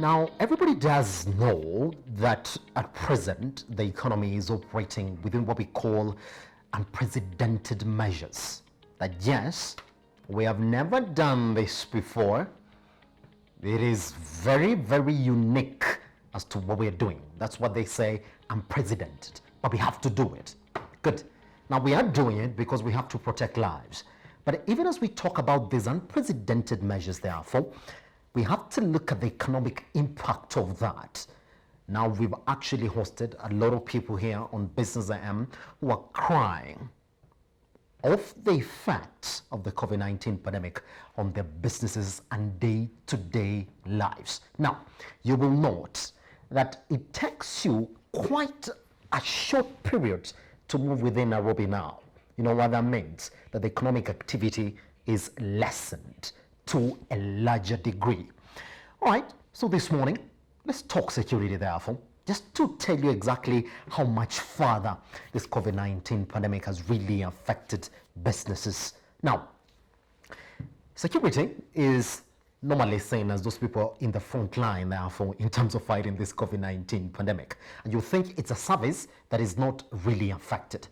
Now, everybody does know that at present, the economy is operating within what we call unprecedented measures. That yes, we have never done this before. It is very, very unique as to what we're doing. That's what they say, unprecedented. But we have to do it. Good. Now, we are doing it because we have to protect lives. But even as we talk about these unprecedented measures, therefore, we have to look at the economic impact of that. Now, we've actually hosted a lot of people here on Business AM who are crying of the effects of the COVID-19 pandemic on their businesses and day-to-day lives. Now, you will note that it takes you quite a short period to move within Nairobi now. You know what that means? That the economic activity is lessened to a larger degree. All right, so this morning, let's talk security therefore, just to tell you exactly how much further this COVID-19 pandemic has really affected businesses. Now, security is normally seen as those people in the front line, therefore, in terms of fighting this COVID-19 pandemic. And you think it's a service that is not really affected.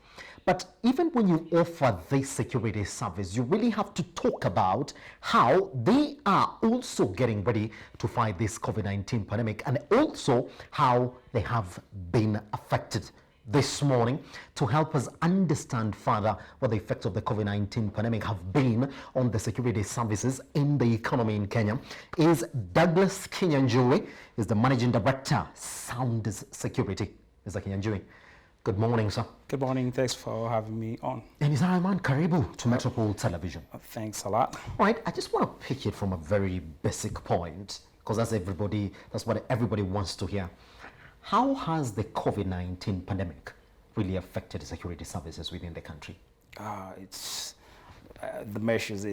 But even when you offer this security service, you really have to talk about how they are also getting ready to fight this COVID-19 pandemic and also how they have been affected. This morning, to help us understand further what the effects of the COVID-19 pandemic have been on the security services in the economy in Kenya, is Douglas Kinyanjui, is the Managing Director, Sounders Security. Mr. Kinyanjui, good morning, sir. Good morning. Thanks for having me on. And Mr. Rahman, karibu to Metropole Television. Thanks a lot. All right, I just want to pick it from a very basic point, because that's what everybody wants to hear. How has the COVID-19 pandemic really affected the security services within the country? It's the measures.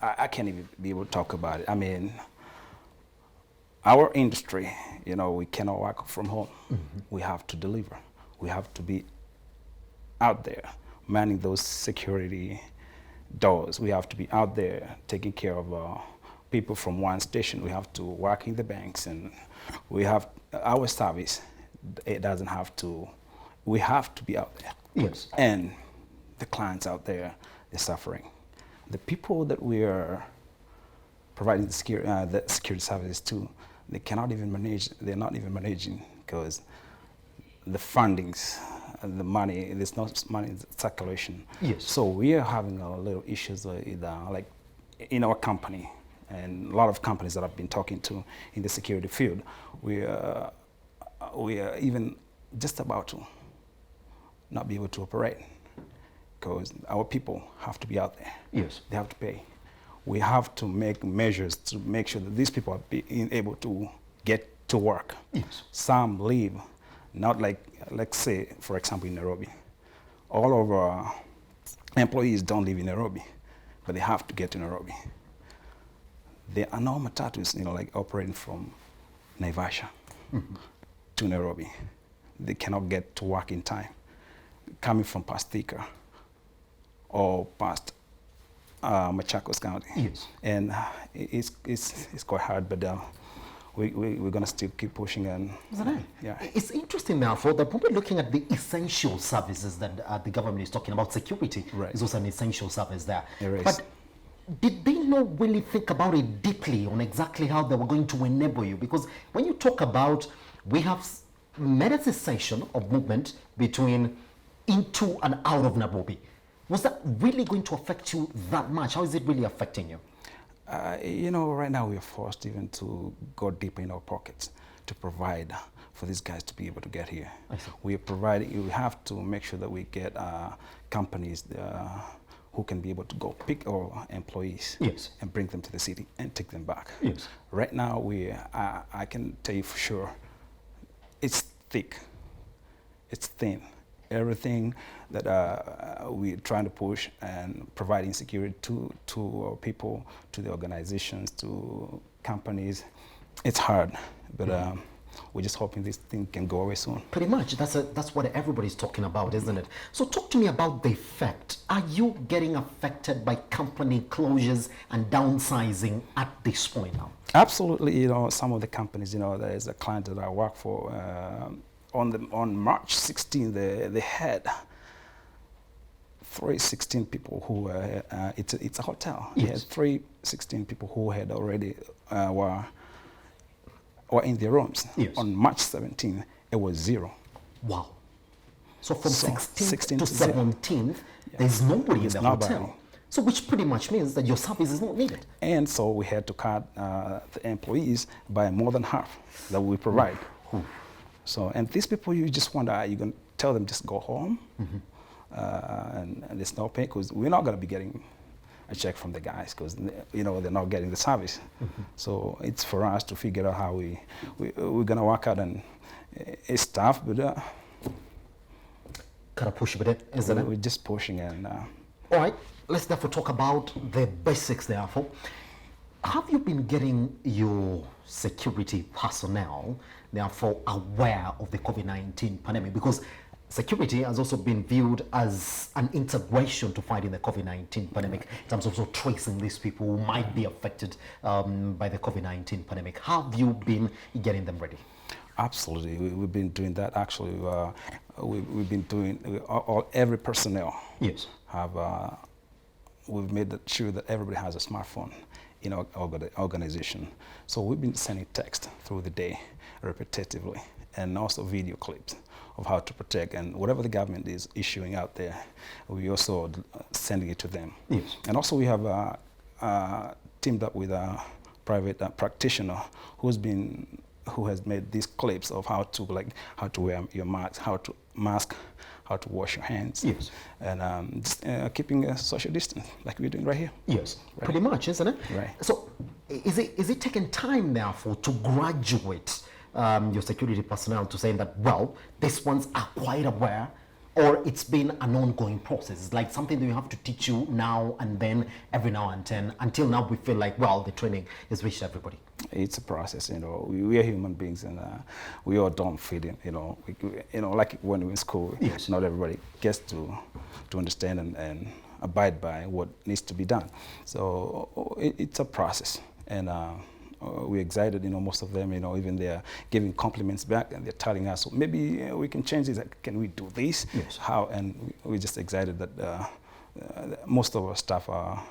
I can't even be able to talk about it. I mean, our industry, we cannot work from home. Mm-hmm. We have to deliver. We have to be out there manning those security doors. We have to be out there taking care of people from one station. We have to work in the banks, and we have our service. It doesn't have to. We have to be out there. Yes. And the clients out there, they're suffering. The people that we are providing the security services to, they cannot even manage. They're not even managing because the fundings, the money, there's no money in circulation. Yes. So we are having a little issues with, like in our company, and a lot of companies that I've been talking to in the security field, we are even just about to not be able to operate because our people have to be out there. Yes. They have to pay. We have to make measures to make sure that these people are being able to get to work. Yes. Some leave, not like, let's say, for example, in Nairobi. All of our employees don't live in Nairobi, but they have to get to Nairobi. There are no matatus, like operating from Naivasha mm-hmm. to Nairobi. They cannot get to work in time. Coming from past Thika or past Machakos County. Yes. And it's quite hard, but we're going to still keep pushing. And yeah. It's interesting now, for that when we're looking at the essential services that the government is talking about, security right. is also an essential service there. There is. But did they not really think about it deeply on exactly how they were going to enable you? Because when you talk about, we have made a cessation of movement between into and out of Nairobi. Was that really going to affect you that much? How is it really affecting you? Right now we are forced even to go deeper in our pockets to provide for these guys to be able to get here. We have to make sure that we get companies who can be able to go pick our employees yes. and bring them to the city and take them back. Yes. Right now, I can tell you for sure, it's thick, it's thin. Everything that we're trying to push and providing security to our people, to the organizations, to companies, it's hard. But we're just hoping this thing can go away soon. Pretty much, that's what everybody's talking about, isn't it? So talk to me about the effect. Are you getting affected by company closures and downsizing at this point now? Absolutely, some of the companies, there is a client that I work for, on March 16, they had 316 people who were, it's a hotel. Yes. They had 316 people who had already were in their rooms. Yes. On March 17, it was 0. Wow. So from 16th 16 to to 0. 17th, there's nobody There's in the nobody. hotel. So which pretty much means that your service is not needed. And so we had to cut the employees by more than half that we provide. So, and these people, you just wonder, are you going to tell them just go home? And there's no pay, because we're not going to be getting a check from the guys, because they're not getting the service. So it's for us to figure out how we're going to work out, and it's tough, but Kind of push with it, isn't it? we're just pushing. And All right, let's therefore talk about the basics therefore. Have you been getting your security personnel therefore aware of the COVID-19 pandemic? Because security has also been viewed as an integration to fighting the COVID-19 pandemic in terms of also tracing these people who might be affected by the COVID-19 pandemic. Have you been getting them ready? Absolutely, we've been doing that. Actually, we've been doing every personnel. Yes. We've made sure that everybody has a smartphone in our organization. So we've been sending text through the day repetitively, and also video clips of how to protect, and whatever the government is issuing out there, we also sending it to them. Yes. And also we have teamed up with a private practitioner who has made these clips of how to wear your mask, how to wash your hands. Yes. And just keeping a social distance like we're doing right here. Yes, Right. pretty much, isn't it? Right. So is it taking time therefore to graduate your security personnel to saying that, well, these ones are quite aware, or it's been an ongoing process? It's like something that you have to teach you now and then, every now and then, until now we feel like, well, the training has reached everybody. It's a process, we are human beings, and we all don't fit in, like when we're in school. Yes. Not everybody gets to understand and abide by what needs to be done. So it's a process, and we're excited, most of them, even they're giving compliments back, and they're telling us, maybe we can change this, can we do this? Yes. How? And we're just excited that most of our staff are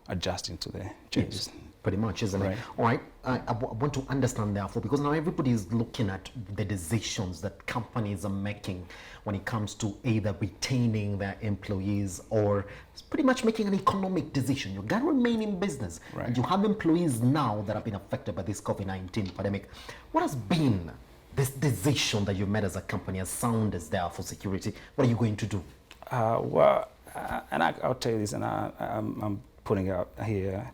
adjusting to the changes. Yes, pretty much, isn't Right. it? All right, I want to understand therefore, because now everybody is looking at the decisions that companies are making when it comes to either retaining their employees or pretty much making an economic decision. You got to remain in business. Right. And you have employees now that have been affected by this COVID-19 pandemic. What has been this decision that you made as a company, as sound as there for security? What are you going to do? And I'll tell you this, and I'm putting out here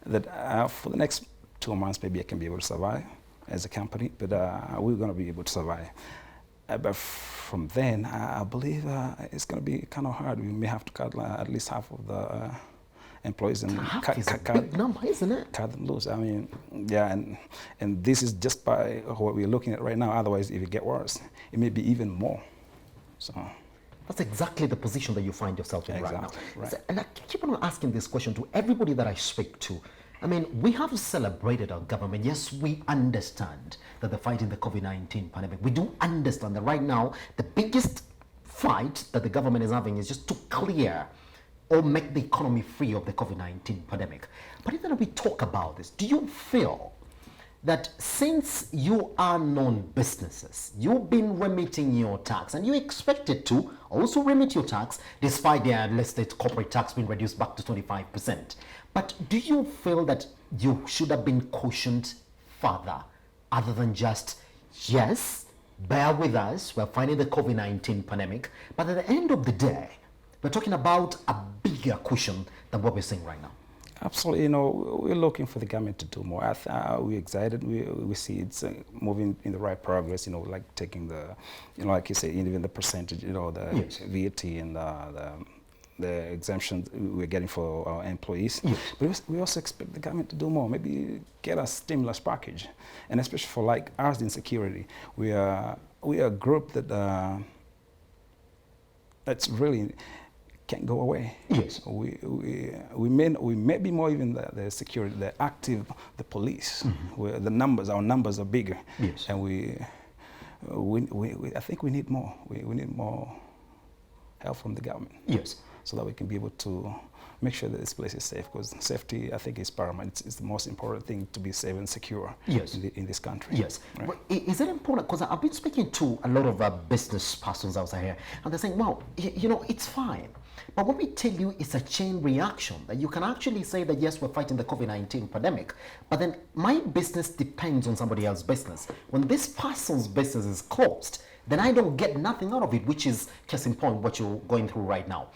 that for the next 2 months, maybe I can be able to survive as a company, but we're going to be able to survive. But from then, I believe it's going to be kind of hard. We may have to cut at least half of the employees and Half is a big number, isn't it? cut them loose. I mean, yeah, and this is just by what we're looking at right now. Otherwise, if it get worse, it may be even more. So. That's exactly the position that you find yourself in right now. Exactly, right. And I keep on asking this question to everybody that I speak to. I mean, we have celebrated our government. Yes, we understand that they're fighting the COVID-19 pandemic. We do understand that right now, the biggest fight that the government is having is just to clear or make the economy free of the COVID-19 pandemic. But even if we talk about this, do you feel that since you are non-businesses, you've been remitting your tax and you expected to also remit your tax despite their listed corporate tax being reduced back to 25%. But do you feel that you should have been cautioned further other than just, yes, bear with us, we're fighting the COVID-19 pandemic, but at the end of the day, we're talking about a bigger cushion than what we're seeing right now? Absolutely, we're looking for the government to do more. We're excited. We see it's moving in the right progress. Like taking the, like you say, even the percentage, the Yes. VAT and the exemptions we're getting for our employees. Yes. But we also expect the government to do more, maybe get a stimulus package. And especially for like us in security, we are a group that that's really can't go away. Yes. We may be more even the security, the active, the police, where our numbers are bigger. Yes. And I think we need more. We need more help from the government. Yes. So that we can be able to make sure that this place is safe, because safety, I think, is paramount. It's the most important thing to be safe and secure. Yes. In this country. Yes. Right? But is it important? Because I've been speaking to a lot of business persons outside here, and they're saying, well, it's fine. But when we tell you it's a chain reaction, that you can actually say that, yes, we're fighting the COVID-19 pandemic, but then my business depends on somebody else's business. When this person's business is closed, then I don't get nothing out of it, which is, case in point, what you're going through right now.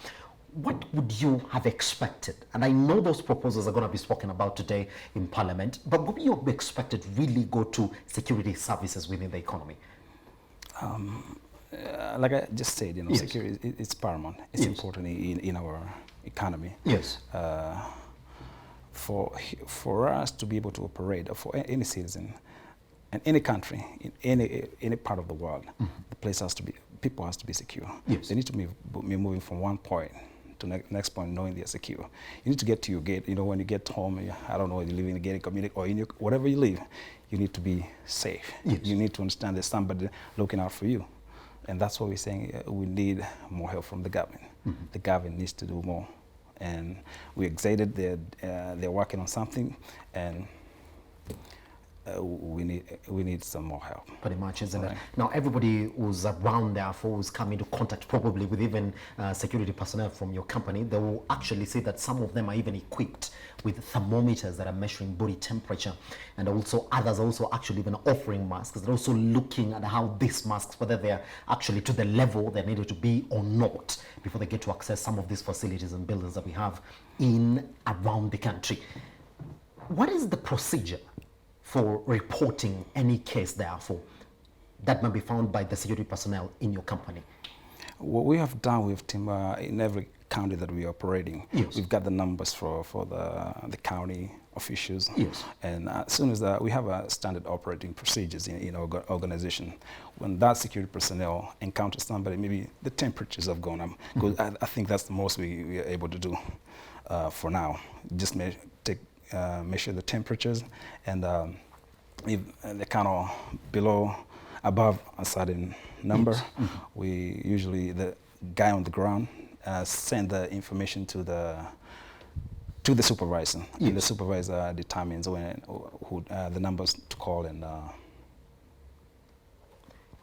What would you have expected? And I know those proposals are going to be spoken about today in Parliament, but what would you have expected really go to security services within the economy? Like I just said, Yes. security it's paramount. It's Yes. important in our economy. Yes. For us to be able to operate, for any citizen, in any country, in any part of the world, the place people has to be secure. Yes. They need to be moving from one point to next point, knowing they're secure. You need to get to your gate. When you get home, I don't know, you live in a gated community or whatever you live, you need to be safe. Yes. You need to understand there's somebody looking out for you. And that's what we're saying, we need more help from the government. The government needs to do more. And we're excited they're working on something, and we need some more help. Pretty much, isn't Right. it? Now, everybody who's around there, who's come into contact probably with even security personnel from your company, they will actually say that some of them are even equipped with thermometers that are measuring body temperature, and also others are also actually even offering masks. They're also looking at how these masks, whether they're actually to the level they needed to be or not, before they get to access some of these facilities and buildings that we have around the country. What is the procedure for reporting any case, therefore, that may be found by the security personnel in your company? What we have done with team in every county that we are operating, Yes. we've got the numbers for the county officials. Yes. And as soon as we have a standard operating procedures in our organization, when that security personnel encounters somebody, maybe the temperatures have gone up. Because I think that's the most we are able to do for now. Just measure the temperatures, and if they're kind of above a certain number, we usually, the guy on the ground send the information to the supervisor. Yes. And the supervisor determines who the numbers to call, and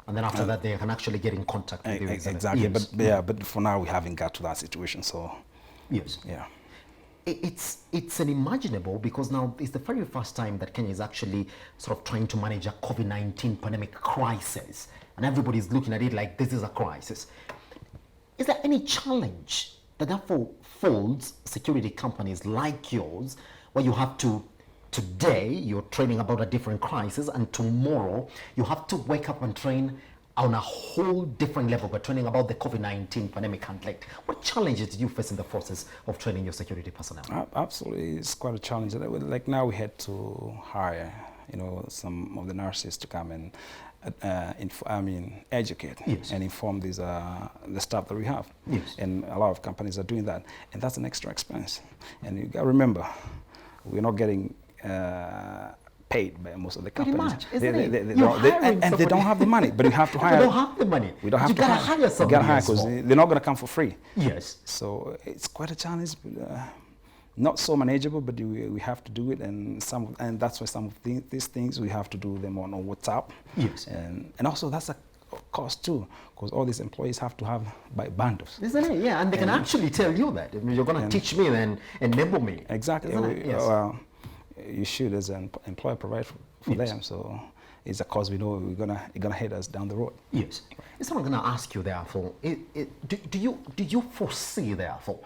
then after that, they can actually get in contact with you. isn't it? exactly. Yes. But for now we haven't got to that situation. So Yes. yeah. It's unimaginable, because now it's the very first time that Kenya is actually sort of trying to manage a COVID-19 pandemic crisis, and everybody's looking at it like this is a crisis. Is there any challenge that therefore folds security companies like yours, where you have to, today you're training about a different crisis, and tomorrow you have to wake up and train on a whole different level, but training about the COVID-19 pandemic handling? What challenges did you face in the process of training your security personnel? Absolutely, it's quite a challenge. Like now we had to hire, some of the nurses to come and educate. Yes. And inform these the staff that we have. Yes. And a lot of companies are doing that, and that's an extra expense. And you got to remember, we're not getting paid by most of the Pretty companies. much, isn't it? And they don't have the money, but you have to hire. They don't have the money. We don't have You to gotta hire. hire somebody You gotta hire, as because well. they're not gonna come for free. Yes. So it's quite a challenge, but not so manageable. But we have to do it, and that's why some of these things we have to do them on WhatsApp. Yes. And also that's a cost too, because all these employees have to have by bundles. Isn't it? Yeah, and they can actually tell you that. You're going to teach me and enable me. Exactly. Isn't it? Yes. You should, as an employer, provide for Yes. them. So it's a cost we know it's gonna hit us down the road. Yes. So I'm going to ask you, therefore, do you foresee, therefore,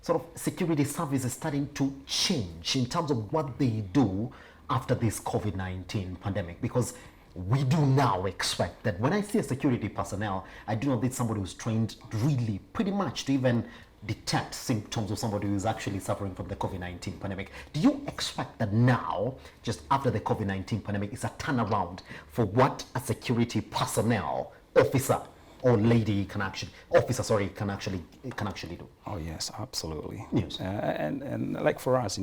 sort of security services starting to change in terms of what they do after this COVID-19 pandemic? Because we do now expect that when I see a security personnel, I do not need somebody who's trained really pretty much to even detect symptoms of somebody who is actually suffering from the COVID-19 pandemic. Do you expect that now, just after the COVID-19 pandemic, is a turnaround for what a security personnel officer or lady can actually, can actually do? Oh yes, absolutely. Yes. And like for us,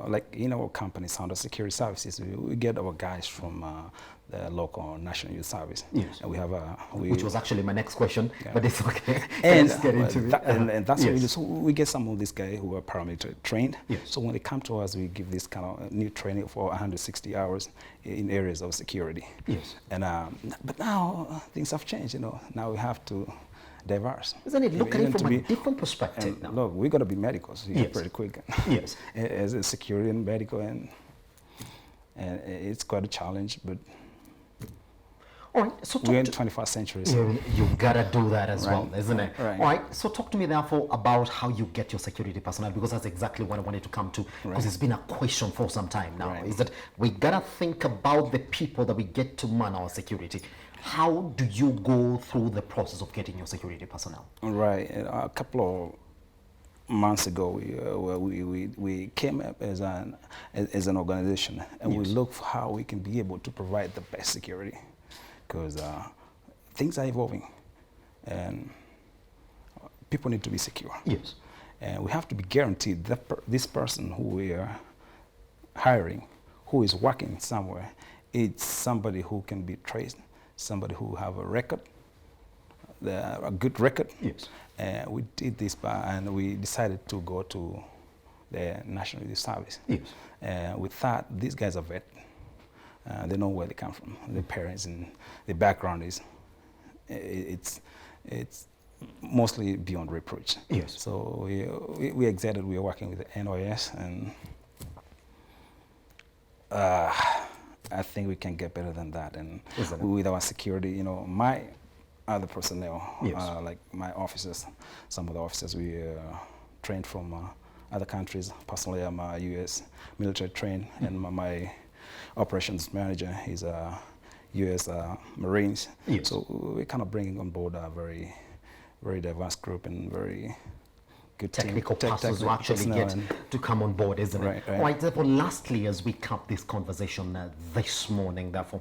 like in our company, Sound Security Services, we get our guys from the local National Youth Service. Yes. And we have which was actually my next question, but it's okay. And, Let's get into it. And that's what we Yes. do. So we get some of these guys who are paramilitary trained. Yes. So when they come to us, we give this kind of new training for 160 hours in areas of security. Yes. And but now things have changed. Now we have to diverse. Isn't it? Look at Even it to from a be- different perspective and now. look, we got to be medicals Yes. pretty quick. Yes. As a security and medical, and it's quite a challenge, but All right, so we're in talk the 21st century. So you gotta do that as Right, well, isn't it? right. All right, so talk to me therefore about how you get your security personnel, because that's exactly what I wanted to come to, because Right. it's been a question for some time now, Right. is that we gotta think about the people that we get to man our security. How do you go through the process of getting your security personnel? Right. A couple of months ago, we came up as an organization, and we Yes. looked for how we can be able to provide the best security, because things are evolving, and people need to be secure. Yes. And we have to be guaranteed that this person who we are hiring, who is working somewhere, it's somebody who can be traced, somebody who have a record, a good record. Yes. We did this and we decided to go to the National Youth Service. Yes. We thought these guys are vet. They know where they come from, their parents, and the background is, it's mostly beyond reproach. Yes. So we excited. We are working with the NOS, and I think we can get better than that. And Isn't it? with our security, my other personnel, Yes. like my officers, some of the officers we trained from other countries. Personally, I'm a U.S. military trained, and my operations manager is a U.S. Marines. Yes. So we're kind of bringing on board a very, very diverse group and very good Technical team, persons who actually personnel, get and to come on board, isn't it? Right, right. All right, therefore, lastly, as we cap this conversation this morning, therefore,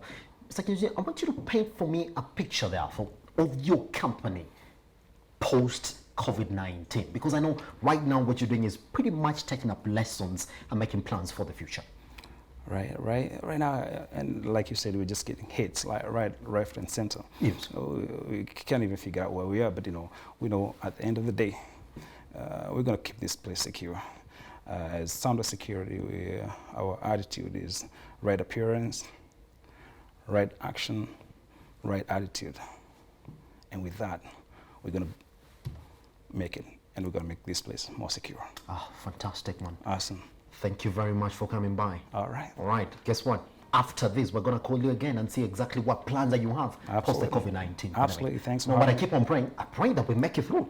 Mr. Kinyanjui, I want you to paint for me a picture, therefore, of your company post-COVID-19, because I know right now what you're doing is pretty much taking up lessons and making plans for the future. Right now, and like you said, we're just getting hits, like right, left, and center. Yes. We can't even figure out where we are, but we know at the end of the day, we're going to keep this place secure. As Sound Security, our attitude is right appearance, right action, right attitude. And with that, we're going to make it, and we're going to make this place more secure. Ah, fantastic, man. Awesome. Thank you very much for coming by. All right. All right, guess what? After this, we're going to call you again and see exactly what plans that you have post the Absolutely. COVID-19 pandemic. Absolutely. Thanks for No, but I having keep on praying. I pray that we make it through.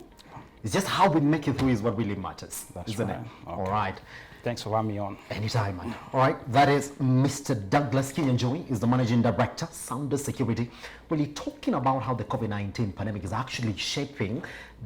It's just how we make it through is what really matters, That's isn't right. it? Okay. All right. Thanks for having me on. Anytime, man. All right, that is Mr. Douglas Kinyanjui, is the Managing Director, Sound Security, really talking about how the COVID-19 pandemic is actually shaping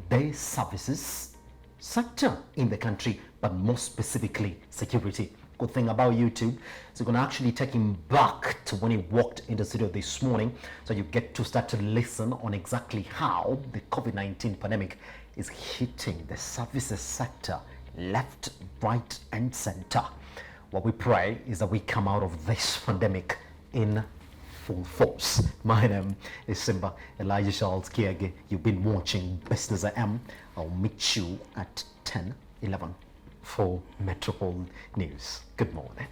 the services sector in the country, but more specifically, security. Good thing about YouTube, so you're going to actually take him back to when he walked in the studio this morning, so you get to start to listen on exactly how the COVID-19 pandemic is hitting the services sector left, right, and center. What we pray is that we come out of this pandemic in full force. My name is Simba Elijah Charles Kiage. You've been watching Business AM. I'll meet you at 10:11 for Metropole News. Good morning.